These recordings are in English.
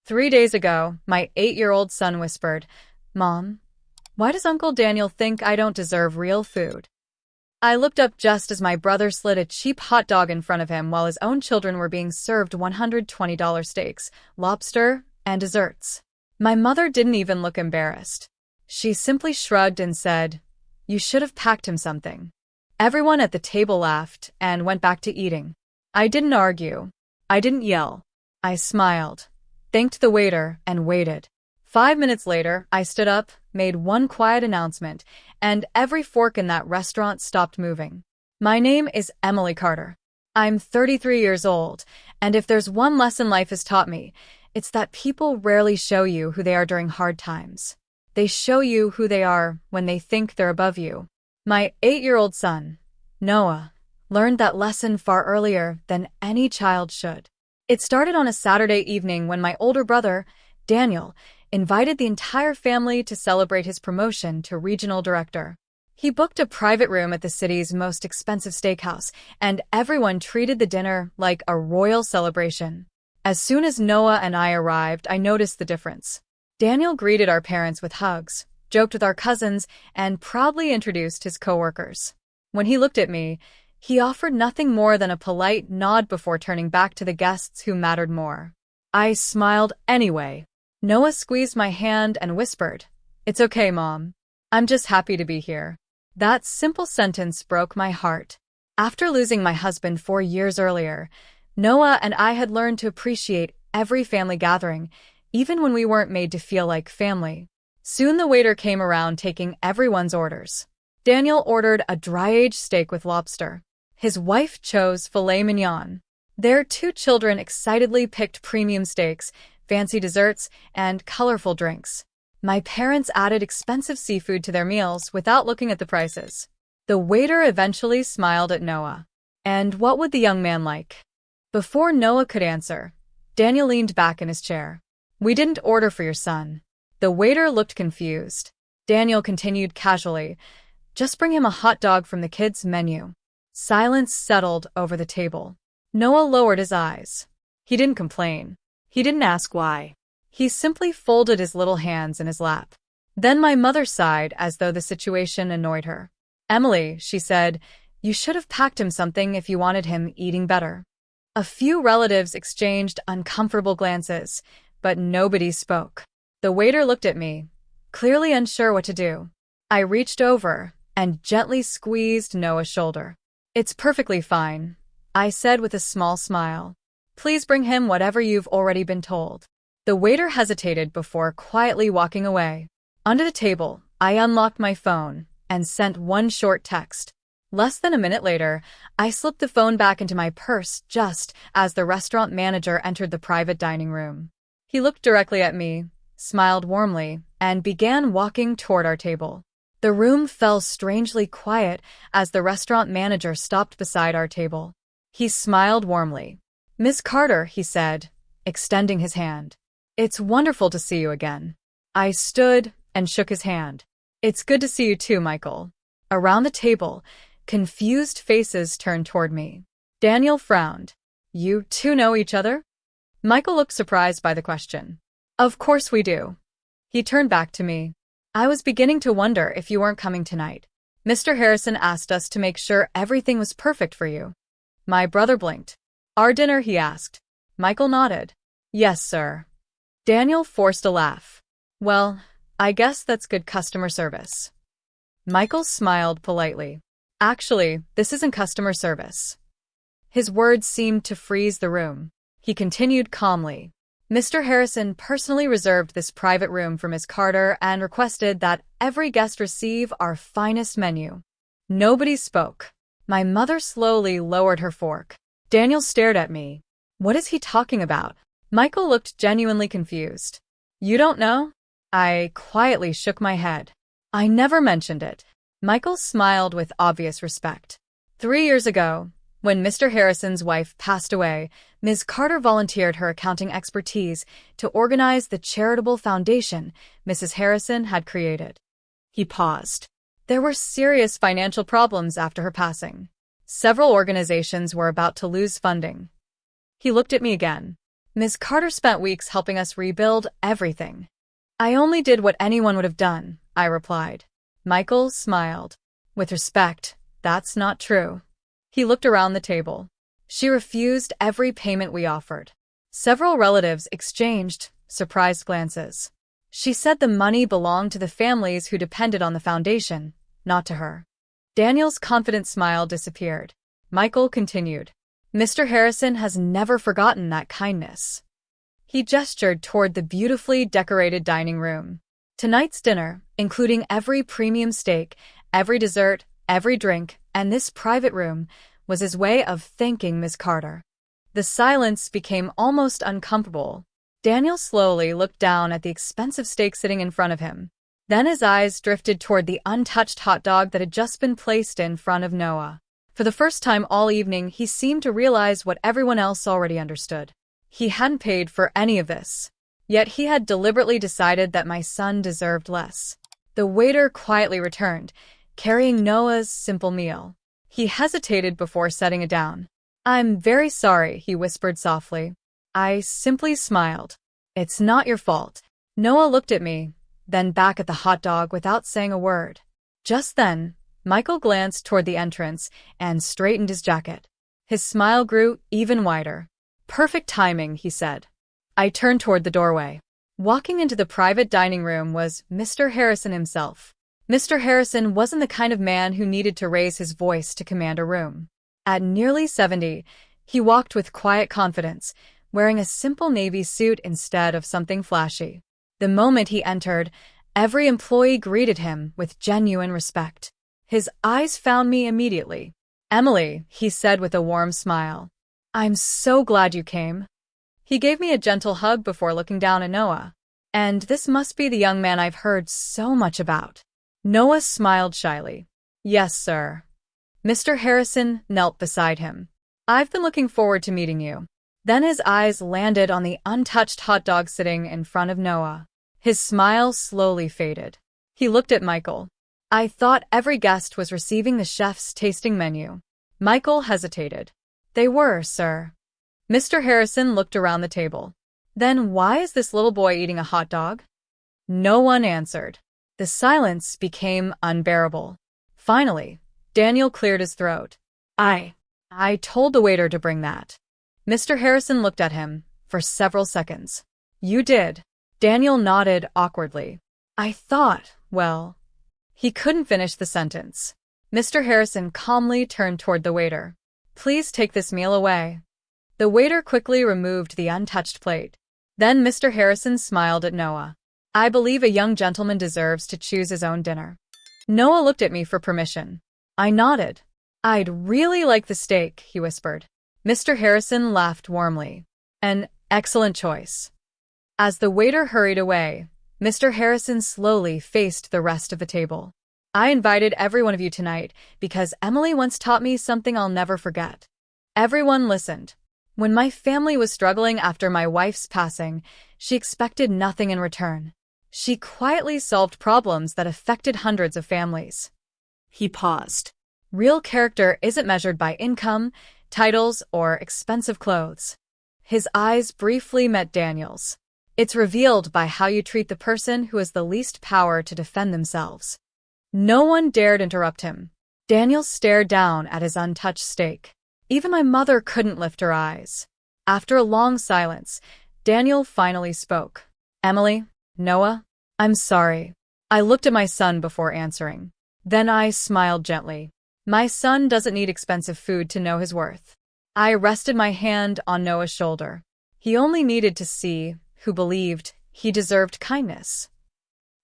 3 days ago, my 8-year-old son whispered, "Mom, why does Uncle Daniel think I don't deserve real food?" I looked up just as my brother slid a cheap hot dog in front of him while his own children were being served $120 steaks, lobster, and desserts. My mother didn't even look embarrassed. She simply shrugged and said, "You should have packed him something." Everyone at the table laughed and went back to eating. I didn't argue. I didn't yell. I smiled, thanked the waiter, and waited. 5 minutes later, I stood up, made one quiet announcement, and every fork in that restaurant stopped moving. My name is Emily Carter. I'm 33 years old, and if there's one lesson life has taught me, it's that people rarely show you who they are during hard times. They show you who they are when they think they're above you. My 8-year-old son, Noah, learned that lesson far earlier than any child should. It started on a Saturday evening when my older brother, Daniel, invited the entire family to celebrate his promotion to regional director. He booked a private room at the city's most expensive steakhouse, and everyone treated the dinner like a royal celebration. As soon as Noah and I arrived, I noticed the difference. Daniel greeted our parents with hugs, joked with our cousins, and proudly introduced his coworkers. When he looked at me, he offered nothing more than a polite nod before turning back to the guests who mattered more. I smiled anyway. Noah squeezed my hand and whispered, "It's okay, Mom. I'm just happy to be here." That simple sentence broke my heart. After losing my husband 4 years earlier, Noah and I had learned to appreciate every family gathering, even when we weren't made to feel like family. Soon the waiter came around taking everyone's orders. Daniel ordered a dry-aged steak with lobster. His wife chose filet mignon. Their 2 children excitedly picked premium steaks, fancy desserts, and colorful drinks. My parents added expensive seafood to their meals without looking at the prices. The waiter eventually smiled at Noah. "And what would the young man like?" Before Noah could answer, Daniel leaned back in his chair. "We didn't order for your son." The waiter looked confused. Daniel continued casually, "Just bring him a hot dog from the kids' menu." Silence settled over the table. Noah lowered his eyes. He didn't complain. He didn't ask why. He simply folded his little hands in his lap. Then my mother sighed as though the situation annoyed her. "Emily," she said, "you should have packed him something if you wanted him eating better." A few relatives exchanged uncomfortable glances, but nobody spoke. The waiter looked at me, clearly unsure what to do. I reached over and gently squeezed Noah's shoulder. "It's perfectly fine," I said with a small smile. "Please bring him whatever you've already been told." The waiter hesitated before quietly walking away. Under the table, I unlocked my phone and sent one short text. Less than a minute later, I slipped the phone back into my purse just as the restaurant manager entered the private dining room. He looked directly at me, smiled warmly, and began walking toward our table. The room fell strangely quiet as the restaurant manager stopped beside our table. He smiled warmly. "Miss Carter," he said, extending his hand. "It's wonderful to see you again." I stood and shook his hand. "It's good to see you too, Michael." Around the table, confused faces turned toward me. Daniel frowned. "You two know each other?" Michael looked surprised by the question. "Of course we do." He turned back to me. "I was beginning to wonder if you weren't coming tonight. Mr. Harrison asked us to make sure everything was perfect for you." My brother blinked. "Our dinner?" he asked. Michael nodded. "Yes, sir." Daniel forced a laugh. "Well, I guess that's good customer service." Michael smiled politely. "Actually, this isn't customer service." His words seemed to freeze the room. He continued calmly. "Mr. Harrison personally reserved this private room for Miss Carter and requested that every guest receive our finest menu." Nobody spoke. My mother slowly lowered her fork. Daniel stared at me. "What is he talking about?" Michael looked genuinely confused. "You don't know?" I quietly shook my head. "I never mentioned it." Michael smiled with obvious respect. 3 years ago, when Mr. Harrison's wife passed away, Ms. Carter volunteered her accounting expertise to organize the charitable foundation Mrs. Harrison had created. He paused. There were serious financial problems after her passing. Several organizations were about to lose funding. He looked at me again. Ms. Carter spent weeks helping us rebuild everything. I only did what anyone would have done, I replied. Michael smiled. With respect, that's not true. He looked around the table. She refused every payment we offered. Several relatives exchanged surprised glances. She said the money belonged to the families who depended on the foundation, not to her. Daniel's confident smile disappeared. Michael continued. Mr. Harrison has never forgotten that kindness. He gestured toward the beautifully decorated dining room. Tonight's dinner, including every premium steak, every dessert, every drink, and this private room, was his way of thanking Miss Carter. The silence became almost uncomfortable. Daniel slowly looked down at the expensive steak sitting in front of him. Then his eyes drifted toward the untouched hot dog that had just been placed in front of Noah. For the first time all evening, he seemed to realize what everyone else already understood. He hadn't paid for any of this. Yet he had deliberately decided that my son deserved less. The waiter quietly returned, carrying Noah's simple meal. He hesitated before setting it down. I'm very sorry, he whispered softly. I simply smiled. It's not your fault. Noah looked at me, then back at the hot dog without saying a word. Just then, Michael glanced toward the entrance and straightened his jacket. His smile grew even wider. Perfect timing, he said. I turned toward the doorway. Walking into the private dining room was Mr. Harrison himself. Mr. Harrison wasn't the kind of man who needed to raise his voice to command a room. At nearly 70, he walked with quiet confidence, wearing a simple navy suit instead of something flashy. The moment he entered, every employee greeted him with genuine respect. His eyes found me immediately. Emily, he said with a warm smile. I'm so glad you came. He gave me a gentle hug before looking down at Noah. And this must be the young man I've heard so much about. Noah smiled shyly. Yes, sir. Mr. Harrison knelt beside him. I've been looking forward to meeting you. Then his eyes landed on the untouched hot dog sitting in front of Noah. His smile slowly faded. He looked at Michael. I thought every guest was receiving the chef's tasting menu. Michael hesitated. They were, sir. Mr. Harrison looked around the table. Then why is this little boy eating a hot dog? No one answered. The silence became unbearable. Finally, Daniel cleared his throat. I told the waiter to bring that. Mr. Harrison looked at him for several seconds. You did. Daniel nodded awkwardly. I thought, well. He couldn't finish the sentence. Mr. Harrison calmly turned toward the waiter. Please take this meal away. The waiter quickly removed the untouched plate. Then Mr. Harrison smiled at Noah. I believe a young gentleman deserves to choose his own dinner. Noah looked at me for permission. I nodded. I'd really like the steak, he whispered. Mr. Harrison laughed warmly. An excellent choice. As the waiter hurried away, Mr. Harrison slowly faced the rest of the table. I invited every one of you tonight because Emily once taught me something I'll never forget. Everyone listened. When my family was struggling after my wife's passing, she expected nothing in return. She quietly solved problems that affected hundreds of families. He paused. Real character isn't measured by income, titles, or expensive clothes. His eyes briefly met Daniel's. It's revealed by how you treat the person who has the least power to defend themselves. No one dared interrupt him. Daniel stared down at his untouched steak. Even my mother couldn't lift her eyes. After a long silence, Daniel finally spoke. Emily, Noah, I'm sorry. I looked at my son before answering. Then I smiled gently. My son doesn't need expensive food to know his worth. I rested my hand on Noah's shoulder. He only needed to see who believed he deserved kindness.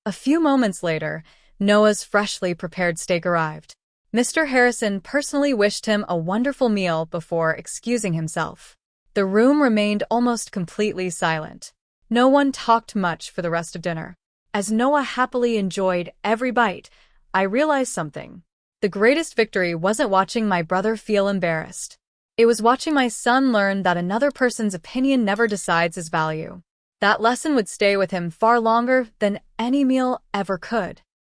A few moments later, Noah's freshly prepared steak arrived. Mr. Harrison personally wished him a wonderful meal before excusing himself. The room remained almost completely silent. No one talked much for the rest of dinner. As Noah happily enjoyed every bite, I realized something. The greatest victory wasn't watching my brother feel embarrassed. It was watching my son learn that another person's opinion never decides his value. That lesson would stay with him far longer than any meal ever could.